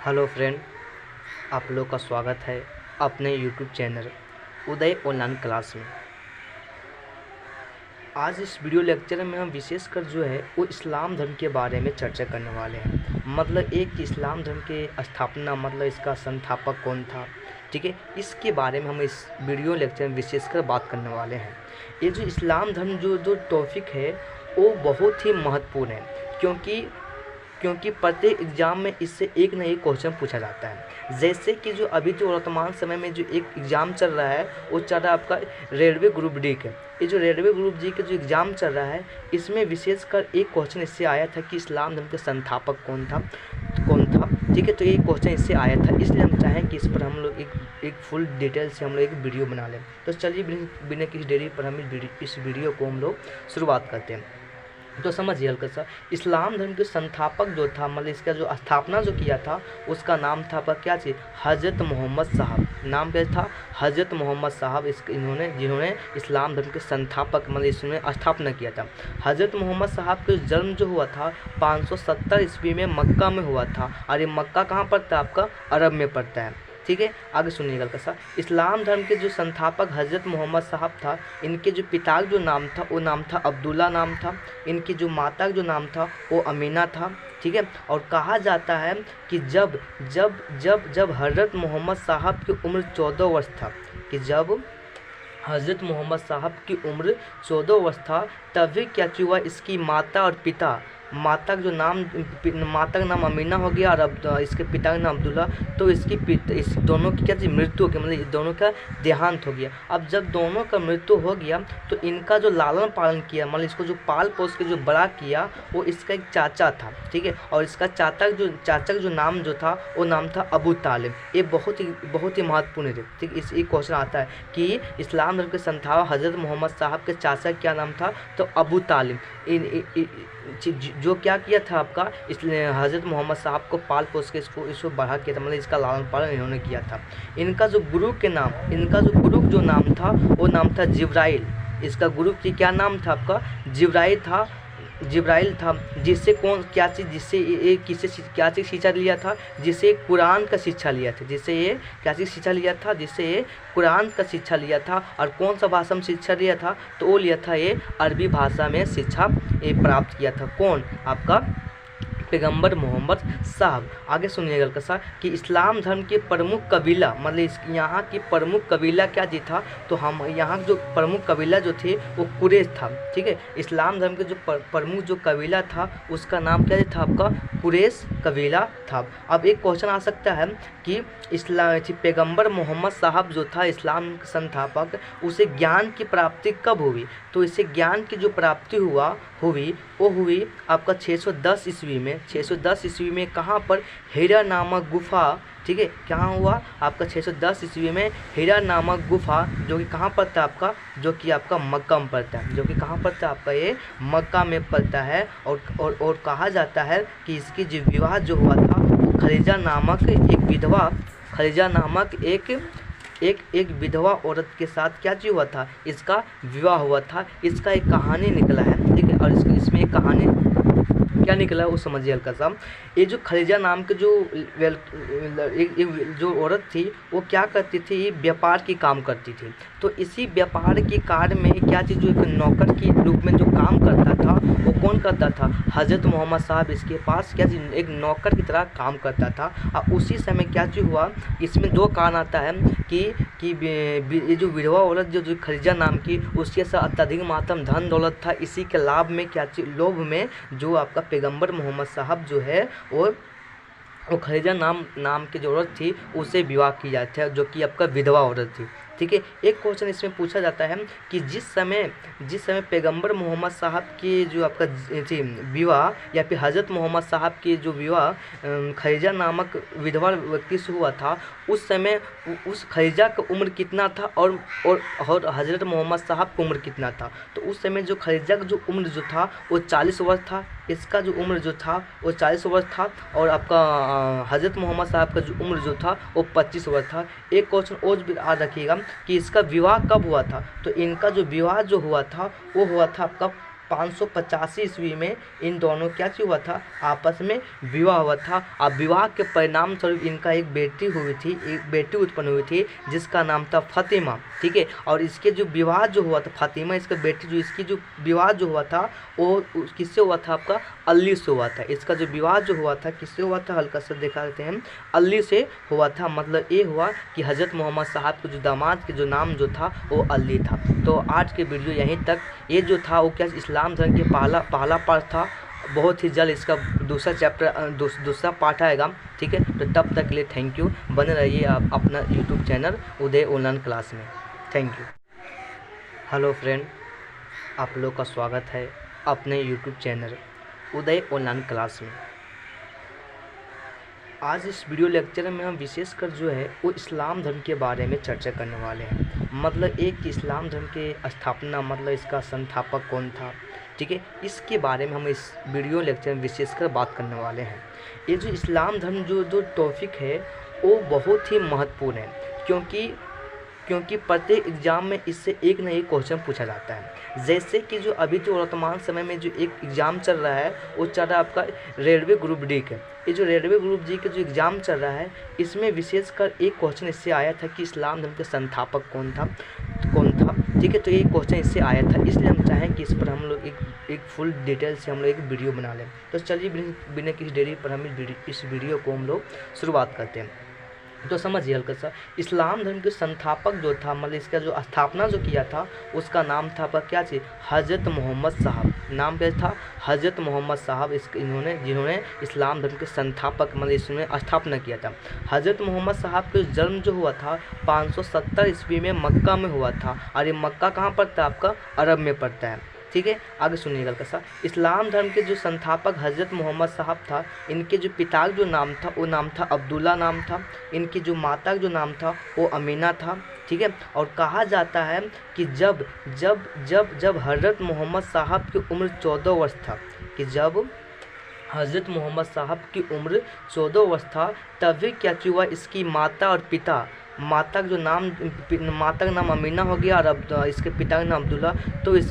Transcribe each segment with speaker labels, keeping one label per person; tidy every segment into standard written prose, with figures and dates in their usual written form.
Speaker 1: Hello friend, आप लोग का स्वागत है अपने यूट्यूब चैनल उदय ऑनलाइन क्लास में। आज इस वीडियो लेक्चर में हम विशेषकर जो है वो इस्लाम धर्म के बारे में चर्चा करने वाले हैं। मतलब एक इस्लाम धर्म के स्थापना, मतलब इसका संस्थापक कौन था, ठीक है। इसके बारे में हम इस वीडियो लेक्चर में विशेषकर बात करने वाले हैं। ये जो इस्लाम धर्म जो टॉपिक है वो बहुत ही महत्वपूर्ण है, क्योंकि प्रत्येक एग्ज़ाम में इससे एक न एक क्वेश्चन पूछा जाता है। जैसे कि जो अभी जो वर्तमान समय में जो एक एग्ज़ाम चल रहा है वो चल रहा है आपका रेलवे ग्रुप डी का। ये जो रेलवे ग्रुप डी का जो एग्ज़ाम चल रहा है इसमें विशेषकर एक क्वेश्चन इससे आया था कि इस्लाम धर्म के संस्थापक कौन था, ठीक है। तो ये क्वेश्चन इससे आया था, इसलिए हम चाहें कि इस पर हम लोग एक फुल डिटेल से हम लोग एक वीडियो बना लें। तो चलिए बिना किसी देरी पर हम इस वीडियो को हम लोग शुरुआत करते हैं। तो समझिए हल्का सा, इस्लाम धर्म के संस्थापक जो था, मतलब इसका जो स्थापना जो किया था उसका नाम था आपका क्या चीज़, हज़रत मोहम्मद साहब। नाम क्या था, हज़रत मोहम्मद साहब। जिन्होंने इस्लाम धर्म के संस्थापक, मतलब इसमें स्थापना किया था। हज़रत मोहम्मद साहब का जन्म जो हुआ था 570 ईस्वी में मक्का में हुआ था। और ये मक्का कहाँ पड़ता है, आपका अरब में पड़ता है, ठीक है। आगे सुनिएगा कैसा, इस्लाम धर्म के जो संस्थापक हज़रत मोहम्मद साहब था, इनके जो पिता जो नाम था वो नाम था अब्दुल्ला नाम था। इनकी जो माता जो नाम था वो अमीना था, ठीक है। और कहा जाता है कि जब जब जब जब हज़रत मोहम्मद साहब की उम्र 14 वर्ष था, कि जब हज़रत मोहम्मद साहब की उम्र 14 वर्ष था, तभी क्या हुआ, इसकी माता और पिता, माता का नाम अमीना हो गया और अब इसके पिता का नाम अब्दुल्ला। तो इस दोनों की क्या चीज़, मृत्यु हो गई, मतलब दोनों का देहांत हो गया। अब जब दोनों का मृत्यु हो गया तो इनका जो लालन पालन किया, मतलब इसको जो पाल पोस के जो बड़ा किया, वो इसका एक चाचा था, ठीक है। और इसका चाचा का जो नाम जो था वो नाम था अबू तालिब। ये बहुत ही महत्वपूर्ण है, ठीक। इस एक क्वेश्चन आता है कि इस्लाम धर्म के संस्थापक हज़रत मोहम्मद साहब के चाचा क्या नाम था, तो अबू तालिब। जो क्या किया था आपका, इसलिए हज़रत मोहम्मद साहब को पाल पोस के इसको बढ़ा किया था, मतलब इसका लालन पालन इन्होंने किया था। इनका जो गुरु जो नाम था वो नाम था जिब्राइल। इसका गुरु की क्या नाम था आपका, जिब्राइल था। जिससे क्या चीज़ क्या चीज़ शिक्षा लिया था, जिससे कुरान का शिक्षा लिया था, जिससे ये कुरान का शिक्षा लिया था। और कौन सा भाषा में शिक्षा लिया था, तो वो लिया था ये अरबी भाषा में शिक्षा प्राप्त किया था। कौन, आपका पैगंबर मोहम्मद साहब। आगे सुनिएगा कैसा, कि इस्लाम धर्म के प्रमुख कबीला, मतलब यहाँ की प्रमुख कबीला क्या जी था, तो हम यहाँ जो प्रमुख कबीला जो थे वो कुरैश था, ठीक है। इस्लाम धर्म के जो प्रमुख जो कबीला था उसका नाम क्या था, आपका कुरैश कबीला था। अब एक क्वेश्चन आ सकता है कि पैगंबर मोहम्मद साहब जो था इस्लाम संस्थापक, उसे ज्ञान की प्राप्ति कब हुई, तो इसे ज्ञान की जो प्राप्ति हुई आपका 610 ईस्वी में कहाँ पर, हीरा नामक गुफा, ठीक है। कहाँ हुआ आपका 610 ईस्वी में हीरा नामक गुफा, जो कि कहाँ पड़ता है आपका, जो कि आपका मक्का में पड़ता है, जो कि कहाँ पड़ता है आपका, ये मक्का में पड़ता है। और कहा जाता है कि इसकी जो विवाह जो हुआ था खदीजा नामक एक विधवा औरत के साथ क्या चीज हुआ था, इसका विवाह हुआ था। इसका एक कहानी निकला है, ठीक है। और इसमें एक कहानी क्या निकला है वो समझिए हल्का सा। ये जो खदीजा नाम के जो औरत थी वो क्या करती थी, व्यापार की काम करती थी। तो इसी व्यापार के कार्य में क्या चीज़, जो एक नौकर के रूप में जो काम करता था वो कौन करता था, हज़रत मोहम्मद साहब इसके पास क्या चीज़, एक नौकर की तरह काम करता था। और उसी समय क्या चीज़ हुआ, इसमें दो कारण आता है कि ये जो विधवा औरत जो खदीजा नाम की, उसके साथ अत्यधिक मात्रा में धन दौलत था। इसी के लोभ में जो आपका पैगंबर मोहम्मद साहब जो है वो खदीजा नाम की जो औरत थी उससे विवाह की जाती है, जो कि आपका विधवा औरत थी, ठीक है। एक क्वेश्चन इसमें पूछा जाता है कि जिस समय पैगंबर मोहम्मद साहब की जो आपका विवाह, या फिर हज़रत मोहम्मद साहब की जो विवाह खदीजा नामक विधवा व्यक्ति से हुआ था, उस समय उस खदीजा का उम्र कितना था और हज़रत मोहम्मद साहब का उम्र कितना था। तो उस समय जो खदीजा का जो उम्र जो था वो 40 वर्ष था, इसका जो उम्र जो था वो 40 वर्ष था। और आपका हज़रत मोहम्मद साहब का जो उम्र जो था वो 25 वर्ष था। एक क्वेश्चन और भी याद रखिएगा कि इसका विवाह कब हुआ था, तो इनका जो विवाह जो हुआ था वो हुआ था आपका 585 ईस्वी में इन दोनों क्या चीज हुआ था, आपस में विवाह हुआ था। अब विवाह के परिणाम स्वरूप इनका एक बेटी हुई थी, एक बेटी उत्पन्न हुई थी जिसका नाम था फातिमा, ठीक है। और इसके जो विवाह जो हुआ था, फातिमा इसका बेटी जो, इसकी जो विवाह जो हुआ था वो किससे हुआ था, आपका अली से हुआ था। इसका जो विवाह जो हुआ था किससे हुआ था, हल्का सा दिखा देते हैं, अली से हुआ था। मतलब ये हुआ कि हज़रत मोहम्मद साहब के जो दामाद के जो नाम जो था वो अली था। तो आज के वीडियो यहीं तक। ये जो था वो क्या इस्लाम धर्म के पहला पार्ट था। बहुत ही जल्द इसका दूसरा चैप्टर दूसरा पार्ट आएगा, ठीक है। तो तब तक के लिए थैंक यू। बने रहिए आप अपना यूट्यूब चैनल उदय ऑनलाइन क्लास में। Thank you. हेलो फ्रेंड, आप लोग का स्वागत है अपने यूट्यूब चैनल उदय ऑनलाइन क्लास में। आज इस वीडियो लेक्चर में हम विशेषकर जो है वो इस्लाम धर्म के बारे में चर्चा करने वाले हैं। मतलब एक इस्लाम धर्म के स्थापना, मतलब इसका संस्थापक कौन था, ठीक है। इसके बारे में हम इस वीडियो लेक्चर में विशेषकर बात करने वाले हैं। ये जो इस्लाम धर्म जो टॉपिक है वो बहुत ही महत्वपूर्ण है, क्योंकि प्रत्येक एग्ज़ाम में इससे एक न एक क्वेश्चन पूछा जाता है। जैसे कि जो अभी जो वर्तमान समय में जो एक एग्ज़ाम चल रहा है वो चल रहा है आपका रेलवे ग्रुप डी का। ये जो रेलवे ग्रुप डी का जो एग्ज़ाम चल रहा है इसमें विशेषकर एक क्वेश्चन इससे आया था कि इस्लाम धर्म के संस्थापक कौन था, ठीक है। तो ये क्वेश्चन इससे आया था, इसलिए हम चाहें कि इस पर हम लोग एक फुल डिटेल से हम लोग एक वीडियो बना लें। तो चलिए बिना किसी देरी पर हम इस वीडियो को हम लोग शुरुआत करते हैं। तो समझिए हल्का सा, इस्लाम धर्म के संस्थापक जो था, मतलब इसका जो स्थापना जो किया था उसका नाम था आपका क्या चीज़, हज़रत मोहम्मद साहब। नाम क्या था, हज़रत मोहम्मद साहब। जिन्होंने इस्लाम धर्म के संस्थापक, मतलब इसमें स्थापना किया था। हज़रत मोहम्मद साहब का जन्म जो हुआ था 570 ईस्वी में मक्का में हुआ था। और ये मक्का कहाँ पड़ता है, आपका अरब में पड़ता है, ठीक है। आगे सुनिएगा कैसा, इस्लाम धर्म के जो संस्थापक हज़रत मोहम्मद साहब था, इनके जो पिता जो नाम था वो नाम था अब्दुल्ला नाम था। इनकी जो माता जो नाम था वो अमीना था, ठीक है। और कहा जाता है कि जब हज़रत मोहम्मद साहब की उम्र 14 वर्ष था, कि जब हज़रत मोहम्मद साहब की उम्र 14 वर्ष था तभी क्या हुआ, इसकी माता और पिता, माता का नाम अमीना हो गया और अब इसके पिता का नाम अब्दुल्ला। तो इस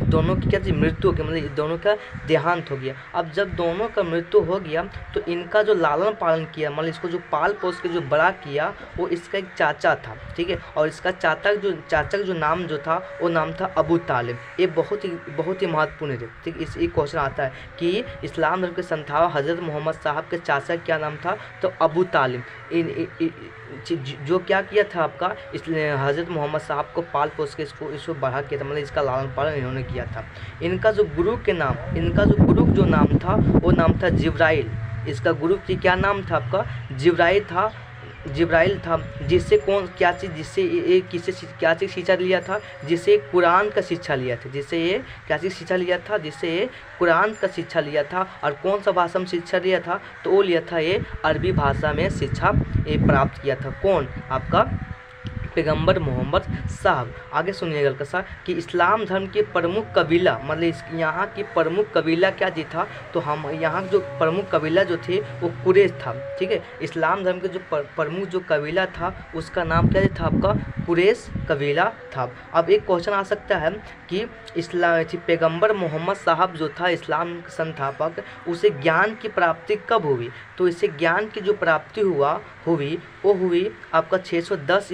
Speaker 1: दोनों की क्या चीज़ मृत्यु हो गई, मतलब दोनों का देहांत हो गया। अब जब दोनों का मृत्यु हो गया तो इनका जो लालन पालन किया, मतलब इसको जो पाल पोस के जो बड़ा किया वो इसका एक चाचा था, ठीक है। और इसका चाचा का जो नाम जो था वो नाम था अबू तालिब। ये बहुत ही महत्वपूर्ण है, ठीक। इस एक क्वेश्चन आता है कि इस्लाम धर्म के संस्थापक हज़रत मोहम्मद साहब के चाचा क्या नाम था, तो अबू तालिब। जो क्या किया था आपका, इसलिए हज़रत मोहम्मद साहब को पाल पोस के इसको बढ़ा किया था, मतलब इसका लालन पालन इन्होंने किया था। इनका जो गुरु जो नाम था वो नाम था जिब्राइल। इसका गुरु की क्या नाम था आपका, जिब्राइल था। जिससे क्या चीज़ शिक्षा लिया था, जिससे कुरान का शिक्षा लिया था, जिससे ये कुरान का शिक्षा लिया था। और कौन सा भाषा में शिक्षा लिया था, तो वो लिया था ये अरबी भाषा में शिक्षा प्राप्त किया था। कौन, आपका पैगंबर मोहम्मद साहब। आगे सुनिएगा कैसा कि इस्लाम धर्म के प्रमुख कबीला, मतलब यहाँ की प्रमुख कबीला क्या जी था, तो हम यहाँ जो प्रमुख कबीला जो थे वो कुरैश था, ठीक है। इस्लाम धर्म के जो प्रमुख जो कबीला था उसका नाम क्या था, आपका कुरैश कबीला था। अब एक क्वेश्चन आ सकता है कि पैगंबर मोहम्मद साहब जो था इस्लाम के संस्थापक, उसे ज्ञान की प्राप्ति कब हुई, तो इसे ज्ञान की जो प्राप्ति वो हुई आपका 610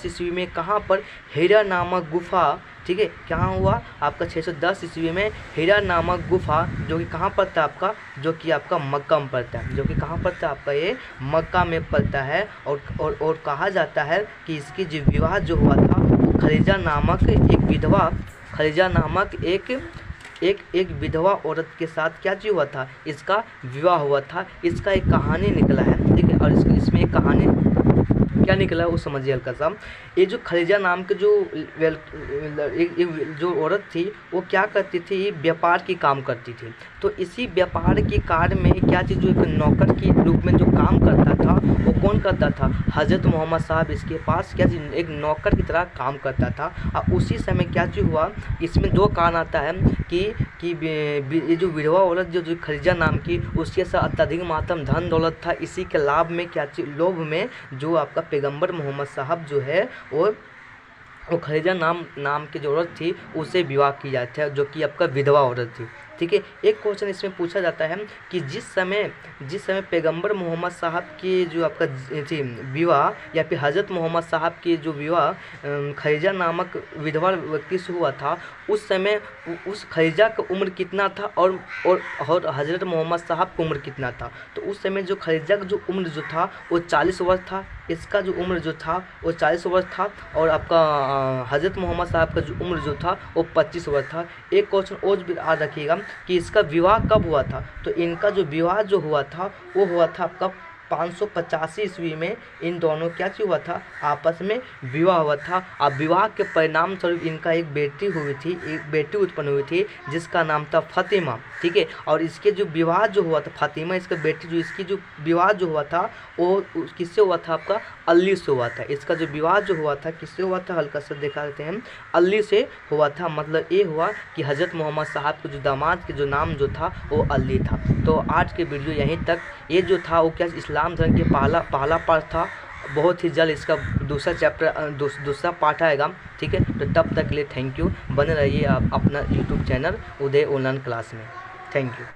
Speaker 1: ईस्वी में कहाँ पर, हीरा नामक गुफा, ठीक है। कहाँ हुआ आपका 610 ईस्वी में हीरा नामक गुफा, जो कि कहाँ पड़ता है आपका, जो कि आपका मक्का में पड़ता है, जो कि कहाँ पड़ता है आपका, ये मक्का में पड़ता है। और कहा जाता है कि इसकी जो विवाह जो हुआ था वो खदीजा नामक एक विधवा औरत के साथ क्या चीज हुआ था, इसका विवाह हुआ था। इसका एक कहानी निकला है, ठीक है। और इसमें एक कहानी क्या निकला है वो समझिए हल्का सा। ये जो खदीजा नाम के जो औरत थी वो क्या करती थी, व्यापार की काम करती थी। तो इसी व्यापार के कार्य में क्या चीज़, जो एक नौकर के रूप में जो काम करता था वो कौन करता था, हज़रत मोहम्मद साहब इसके पास क्या चीज़ एक नौकर की तरह काम करता था। और उसी समय क्या चीज़ हुआ, इसमें दो कारण आता है कि ये जो विधवा औरत जो खदीजा नाम की, उसके साथ अत्यधिक मात्रा में धन दौलत था। इसी के लोभ में जो आपका पैगंबर मोहम्मद साहब जो है वो खदीजा नाम की जो औरत थी उससे विवाह की जाती है, जो कि आपका विधवा औरत थी। ठीक है, एक क्वेश्चन इसमें पूछा जाता है कि जिस समय पैगंबर मोहम्मद साहब की जो आपका थी विवाह, या फिर हज़रत मोहम्मद साहब की जो विवाह खदीजा नामक विधवा व्यक्ति से हुआ था, उस समय उस खदीजा का उम्र कितना था और हज़रत मोहम्मद साहब का उम्र कितना था। तो उस समय जो खदीजा का जो उम्र जो था वो 40 वर्ष था, इसका जो उम्र जो था वो 40 वर्ष था, और आपका हज़रत मोहम्मद साहब का जो उम्र जो था वो 25 वर्ष था। एक क्वेश्चन और भी याद रखिएगा कि इसका विवाह कब हुआ था। तो इनका जो विवाह जो हुआ था वो हुआ था आपका 585 ईस्वी में। इन दोनों क्या चीज़ हुआ था, आपस में विवाह हुआ था। अब विवाह के परिणाम स्वरूप इनका एक बेटी हुई थी, एक बेटी उत्पन्न हुई थी जिसका नाम था फातिमा। ठीक है, और इसके जो विवाह जो हुआ था फातिमा, इसका बेटी जो इसकी जो विवाह जो हुआ था वो किससे हुआ था, आपका अली से हुआ था। इसका जो विवाह जो हुआ था किससे हुआ था, हल्का सा दिखा देते हैं, अली से हुआ था। मतलब ये हुआ कि हज़रत मोहम्मद साहब के जो दामाद के जो नाम जो था वो अली था। तो आज के वीडियो यहीं तक। ये जो था वो क्या इस्लाम धर्म के पहला पार्ट था। बहुत ही जल्द इसका दूसरा पार्ट आएगा। ठीक है, तो तब तक के लिए थैंक यू। बने रहिए आप अपना यूट्यूब चैनल उदय ऑनलाइन क्लास में। Thank you.